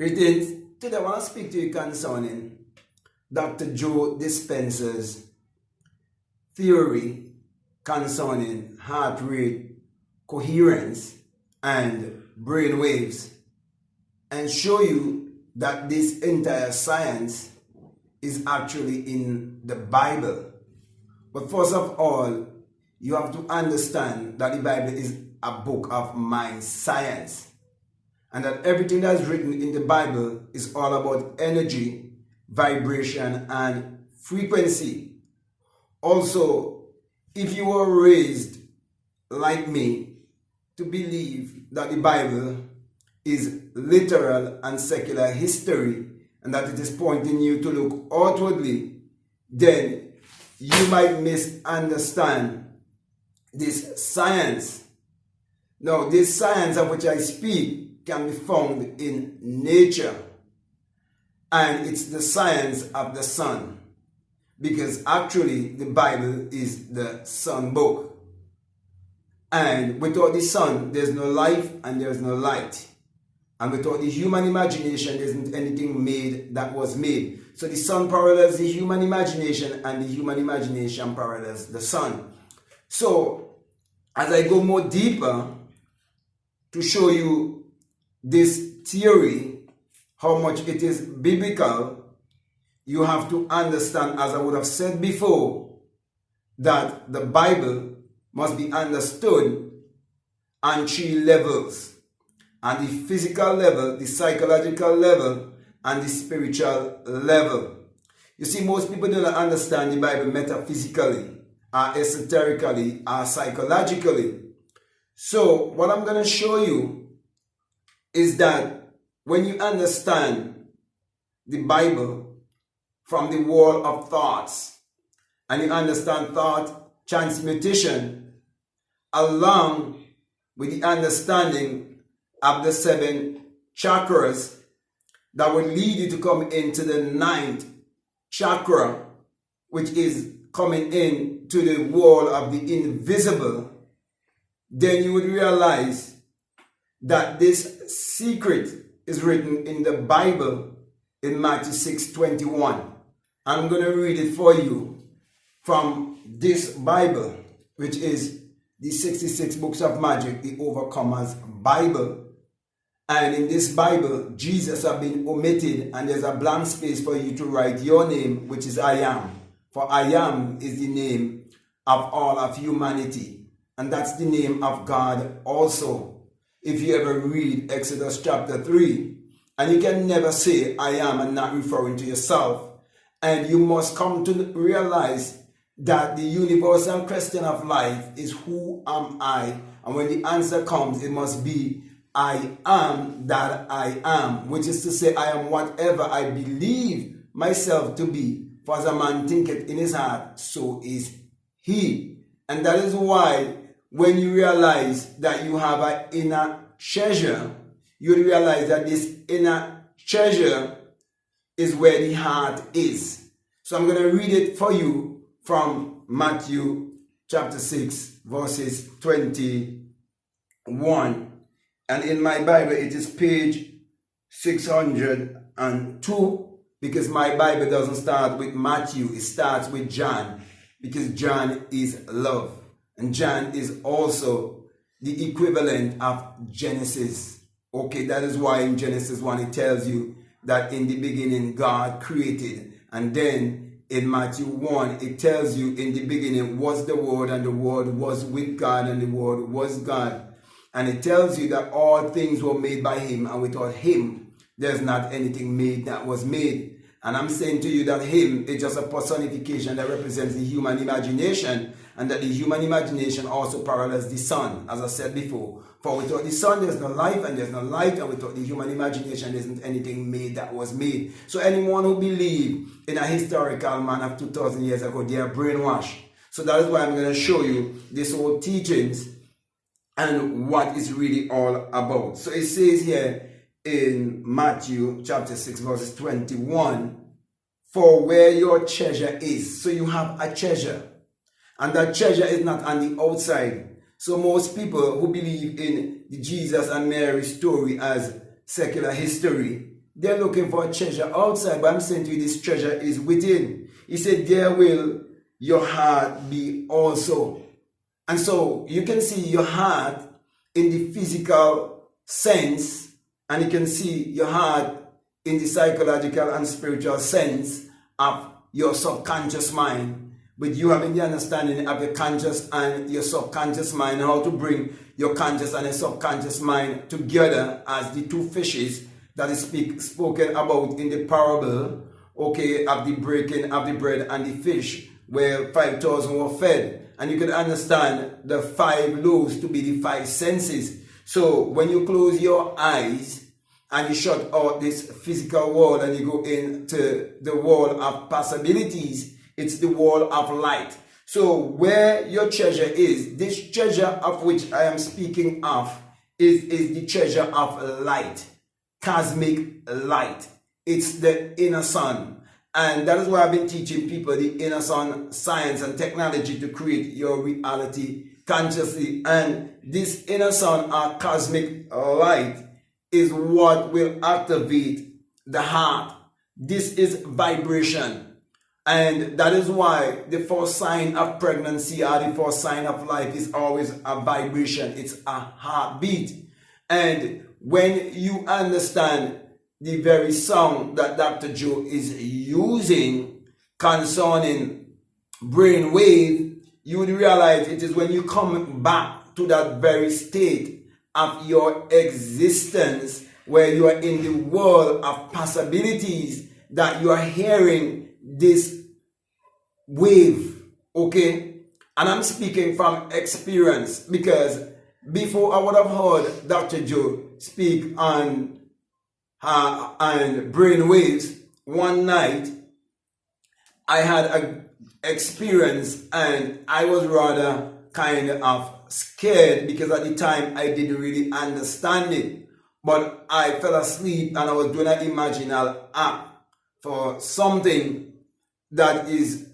Greetings. Today I want to speak to you concerning Dr. Joe Dispenza's theory concerning heart rate, coherence, and brain waves, and show you that this entire science is actually in the Bible. But first of all, you have to understand that the Bible is a book of mind science, and that everything that's written in the Bible is all about energy, vibration, and frequency. Also, if you were raised like me to believe that the Bible is literal and secular history, and that it is pointing you to look outwardly, then you might misunderstand this science. Now, this science of which I speak can be found in nature, and it's the science of the sun, because actually the Bible is the sun book, and without the sun there's no life and there's no light, and without the human imagination there isn't anything made that was made. So the sun parallels the human imagination, and the human imagination parallels the sun. So as I go more deeper to show you this theory, how much it is biblical, you have to understand, as I would have said before, that the Bible must be understood on three levels: on the physical level, the psychological level, and the spiritual level. You see, most people do not understand the Bible metaphysically, or esoterically, or psychologically. So what I'm going to show you is that when you understand the Bible from the world of thoughts, and you understand thought transmutation along with the understanding of the 7 chakras that will lead you to come into the 9th chakra, which is coming in to the world of the invisible, then you would realize that this secret is written in the Bible in Matthew 6:21. I'm going to read it for you from this Bible, which is the 66 books of magic, the Overcomer's Bible. And in this Bible, Jesus has been omitted, and there's a blank space for you to write your name, which is I am. For I am is the name of all of humanity, and that's the name of God also. If you ever read Exodus chapter 3, and you can never say I am and not referring to yourself, and you must come to realize that the universal question of life is who am I? And when the answer comes, it must be I am that I am, which is to say I am whatever I believe myself to be. For as a man thinketh in his heart, so is he. And that is why when you realize that you have an inner treasure, you realize that this inner treasure is where the heart is. So I'm going to read it for you from Matthew chapter 6, verses 21. And in my Bible, it is page 602, because my Bible doesn't start with Matthew, it starts with John, because John is love. And John is also the equivalent of Genesis. Okay, that is why in Genesis 1 it tells you that in the beginning God created. And then in Matthew 1 it tells you in the beginning was the Word, and the Word was with God, and the Word was God. And it tells you that all things were made by Him, and without Him there's not anything made that was made. And I'm saying to you that Him is just a personification that represents the human imagination, and that the human imagination also parallels the sun, as I said before. For without the sun there's no life, and there's no light, and without the human imagination there isn't anything made that was made. So anyone who believes in a historical man of 2,000 years ago, they are brainwashed. So that is why I'm going to show you this whole teachings and what it's really all about. So it says here in Matthew chapter 6 verses 21, for where your treasure is. So you have a treasure, and that treasure is not on the outside. So most people who believe in the Jesus and Mary story as secular history, they're looking for a treasure outside, but I'm saying to you, this treasure is within. He said, there will your heart be also. And so you can see your heart in the physical sense, and you can see your heart in the psychological and spiritual sense of your subconscious mind. But you having the understanding of your conscious and your subconscious mind, how to bring your conscious and your subconscious mind together as the two fishes that is spoken about in the parable, okay, of the breaking of the bread and the fish, where 5,000 were fed. And you can understand the 5 loaves to be the 5 senses. So when you close your eyes and you shut out this physical world and you go into the world of possibilities, it's the world of light. So where your treasure is, this treasure of which I am speaking of is the treasure of light, cosmic light. It's the inner sun. And that is why I've been teaching people the inner sun science and technology to create your reality consciously. And this inner sun or cosmic light is what will activate the heart. This is vibration. And that is why the first sign of pregnancy or the first sign of life is always a vibration. It's a heartbeat. And when you understand the very song that Dr. Joe is using concerning brainwave, you would realize it is when you come back to that very state of your existence where you are in the world of possibilities that you are hearing this wave, okay? And I'm speaking from experience, because before I would have heard Dr. Joe speak on brain waves, one night I had an experience and I was rather kind of scared, because at the time I didn't really understand it. But I fell asleep and I was doing an imaginal act for something that is,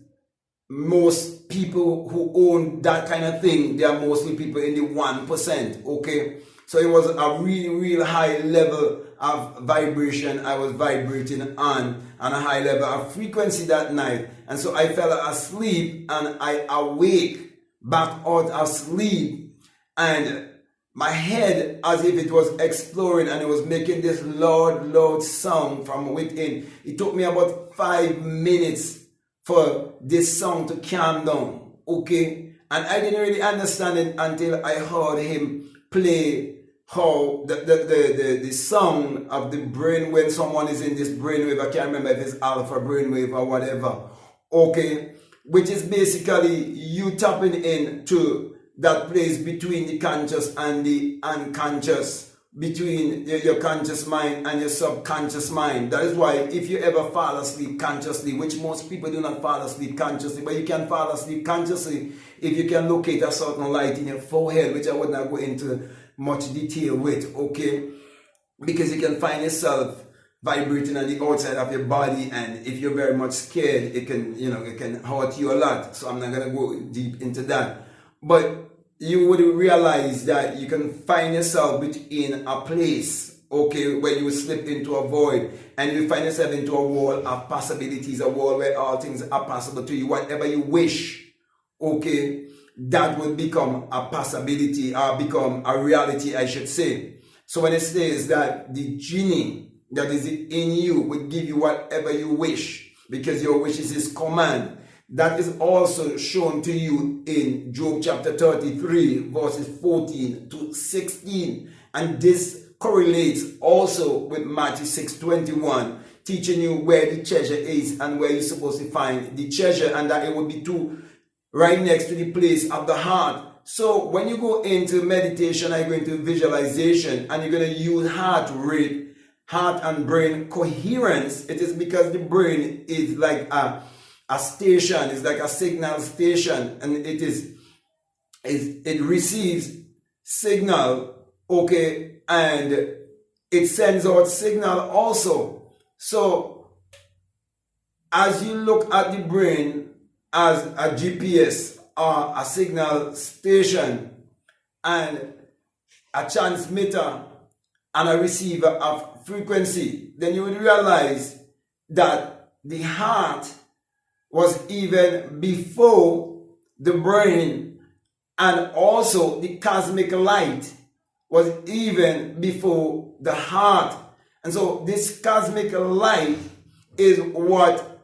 most people who own that kind of thing, they are mostly people in the 1%, okay? So it was a really high level of vibration I was vibrating on a high level of frequency that night. And so I fell asleep and I awake back out of sleep, and my head, as if it was exploring, and it was making this loud sound from within. It took me about 5 minutes for this song to calm down, okay? And I didn't really understand it until I heard him play how the sound of the brain when someone is in this brainwave. I can't remember if it's alpha brainwave or whatever, okay? Which is basically you tapping into that place between the conscious and the unconscious, between your conscious mind and your subconscious mind. That is why if you ever fall asleep consciously, which most people do not fall asleep consciously, but you can fall asleep consciously if you can locate a certain light in your forehead, which I would not go into much detail with, okay? Because you can find yourself vibrating on the outside of your body, and if you're very much scared, it can, it can hurt you a lot. So I'm not gonna go deep into that. But you would realize that you can find yourself within a place, okay, where you slip into a void, and you find yourself into a world of possibilities, a world where all things are possible to you. Whatever you wish, okay, that would become a possibility, or become a reality, I should say. So when it says that the genie that is in you would give you whatever you wish, because your wish is his command, that is also shown to you in Job chapter 33, verses 14 to 16. And this correlates also with Matthew 6:21, teaching you where the treasure is and where you're supposed to find the treasure, and that it would be right next to the place of the heart. So when you go into meditation, I go into visualization, and you're going to use heart rate, heart and brain coherence. It is because the brain is like a station, is like a signal station, and it receives signal, okay, and it sends out signal also. So as you look at the brain as a GPS or a signal station and a transmitter and a receiver of frequency, then you would realize that the heart was even before the brain, and also the cosmic light was even before the heart. And so this cosmic light is what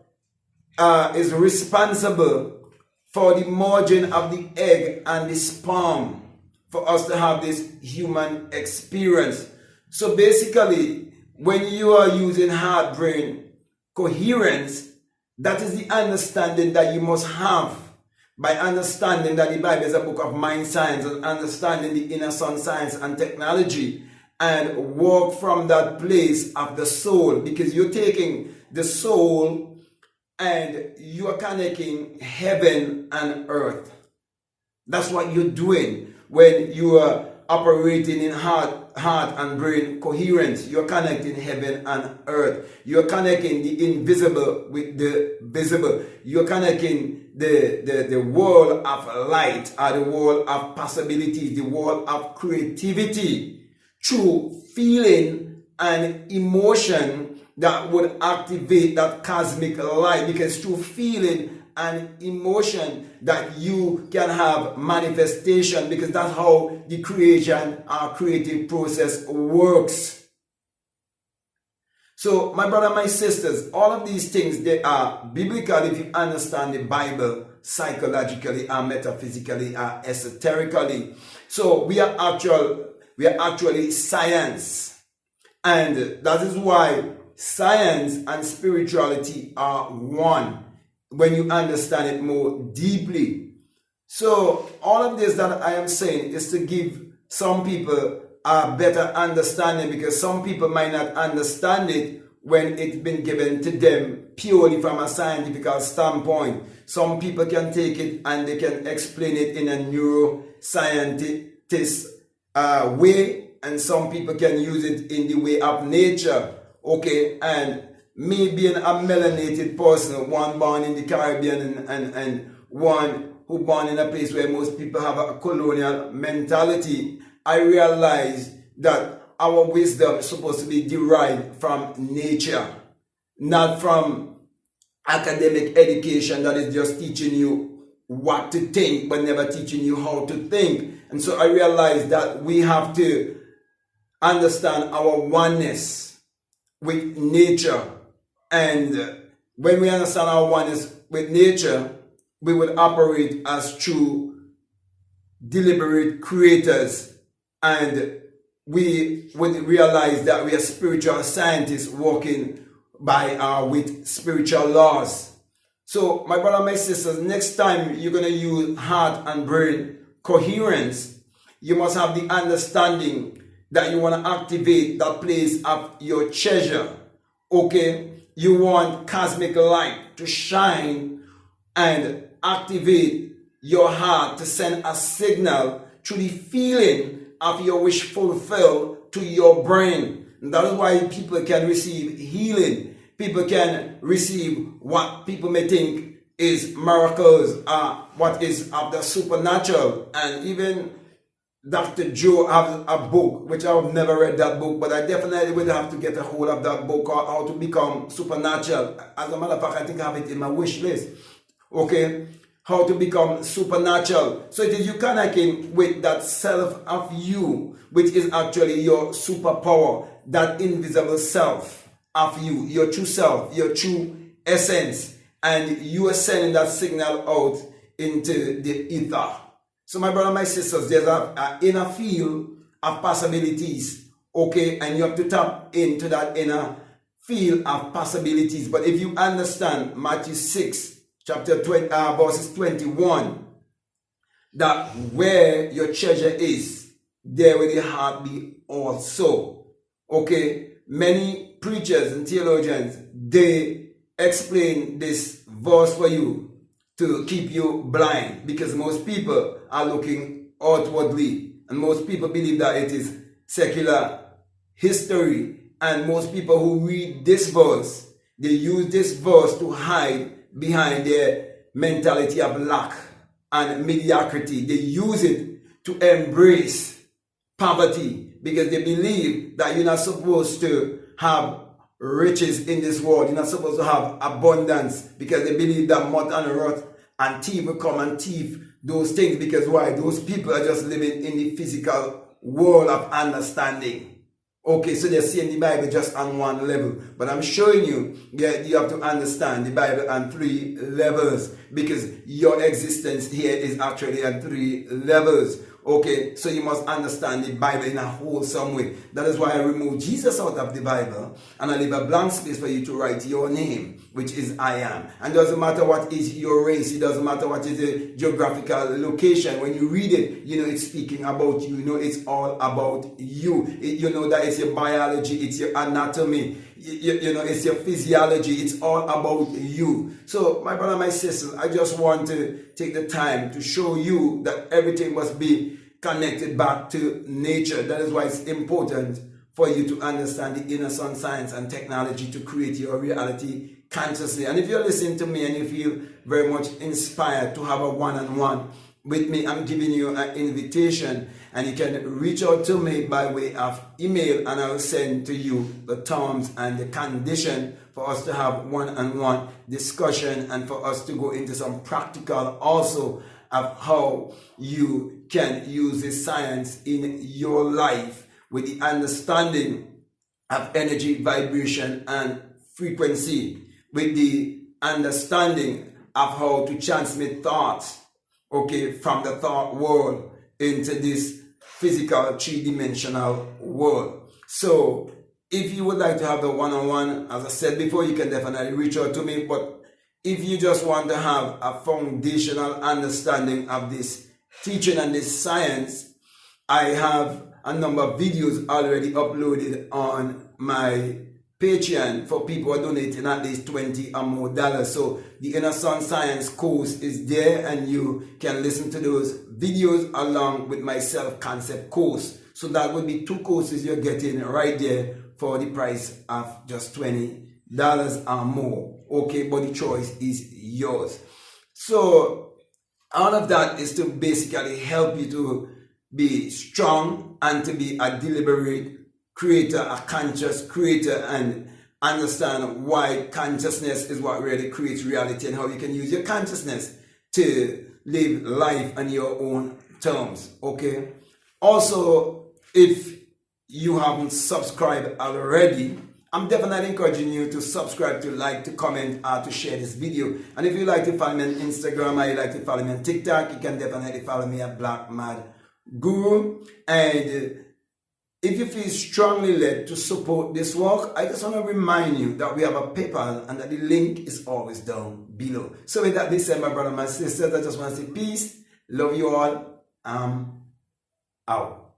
is responsible for the margin of the egg and the sperm for us to have this human experience. So basically, when you are using heart-brain coherence, that is the understanding that you must have by understanding that the Bible is a book of mind science and understanding the inner sun science and technology, and walk from that place of the soul, because you're taking the soul and you are connecting heaven and earth. That's what you're doing when you are operating in heart and brain coherence. You're connecting heaven and earth. You're connecting the invisible with the visible. You're connecting the world of light, or the world of possibilities, the world of creativity, through feeling and emotion that would activate that cosmic light. Because through feeling and emotion that you can have manifestation, because that's how the creation or creative process works. So my brother, my sisters, all of these things, they are biblical if you understand the Bible psychologically or metaphysically or esoterically. So we are actually science, and that is why science and spirituality are one when you understand it more deeply. So all of this that I am saying is to give some people a better understanding, because some people might not understand it when it's been given to them purely from a scientific standpoint. Some people can take it and they can explain it in a neuroscientist way, and some people can use it in the way of nature. Okay, and me being a melanated person, one born in the Caribbean and one who born in a place where most people have a colonial mentality, I realize that our wisdom is supposed to be derived from nature, not from academic education that is just teaching you what to think but never teaching you how to think. And so I realize that we have to understand our oneness with nature. And when we understand our oneness with nature, we would operate as true, deliberate creators, and we would realize that we are spiritual scientists walking by with spiritual laws. So my brother, my sisters, next time you're going to use heart and brain coherence, you must have the understanding that you want to activate that place of your treasure. Okay, you want cosmic light to shine and activate your heart to send a signal through the feeling of your wish fulfilled to your brain. And that is why people can receive healing. People can receive what people may think is miracles, what is of the supernatural. And even Dr. Joe has a book, which I've never read that book, but I definitely would have to get a hold of that book, or How to Become Supernatural. As a matter of fact, I think I have it in my wish list. Okay, How to Become Supernatural. So it is you connecting with that self of you, which is actually your superpower, that invisible self of you, your true self, your true essence, and you are sending that signal out into the ether. So my brother, my sisters, there's an inner field of possibilities, okay, and you have to tap into that inner field of possibilities. But if you understand Matthew 6, chapter 20, verses 21, that where your treasure is, there will your heart be also. Okay, many preachers and theologians, they explain this verse for you to keep you blind, because most people are looking outwardly, and most people believe that it is secular history, and most people who read this verse, they use this verse to hide behind their mentality of lack and mediocrity. They use it to embrace poverty. because they believe that you're not supposed to have riches in this world. You're not supposed to have abundance, because they believe that moth and rot and thief will come and thief those things. Because why? Those people are just living in the physical world of understanding. Okay, so they're seeing the Bible just on one level. But I'm showing you that you have to understand the Bible on 3 levels, because your existence here is actually at 3 levels. Okay, so you must understand the Bible in a wholesome way. That is why I removed Jesus out of the Bible, and I leave a blank space for you to write your name, which is I am. And it doesn't matter what is your race, it doesn't matter what is the geographical location. When you read it, you know it's speaking about you. You know it's all about you. You know that it's your biology, it's your anatomy, you know it's your physiology. It's all about you. So my brother, my sister, I just want to take the time to show you that everything must be connected back to nature. That is why it's important for you to understand the inner sun science and technology to create your reality consciously. And if you're listening to me and you feel very much inspired to have a one-on-one with me, I'm giving you an invitation, and you can reach out to me by way of email, and I'll send to you the terms and the condition for us to have one-on-one discussion, and for us to go into some practical also of how you can use this science in your life with the understanding of energy, vibration, and frequency, with the understanding of how to transmit thoughts, okay, from the thought world into this physical 3-dimensional world. So if you would like to have the one-on-one, as I said before, you can definitely reach out to me. But if you just want to have a foundational understanding of this teaching and this science, I have a number of videos already uploaded on my Patreon for people who are donating at least $20 or more. So the Inner Sun Science course is there, and you can listen to those videos along with my self-concept course. So that would be 2 courses you're getting right there for the price of just $20 or more. Okay, but the choice is yours. So all of that is to basically help you to be strong and to be a deliberate creator, a conscious creator, and understand why consciousness is what really creates reality, and how you can use your consciousness to live life on your own terms. Okay. Also, if you haven't subscribed already, I'm definitely encouraging you to subscribe, to like, to comment, or to share this video. And if you like to follow me on Instagram, or you like to follow me on TikTok, you can definitely follow me at BlackMadGuru. And if you feel strongly led to support this work, I just want to remind you that we have a PayPal, and that the link is always down below. So with that being said, my brother, my sisters, I just want to say peace, love you all, out.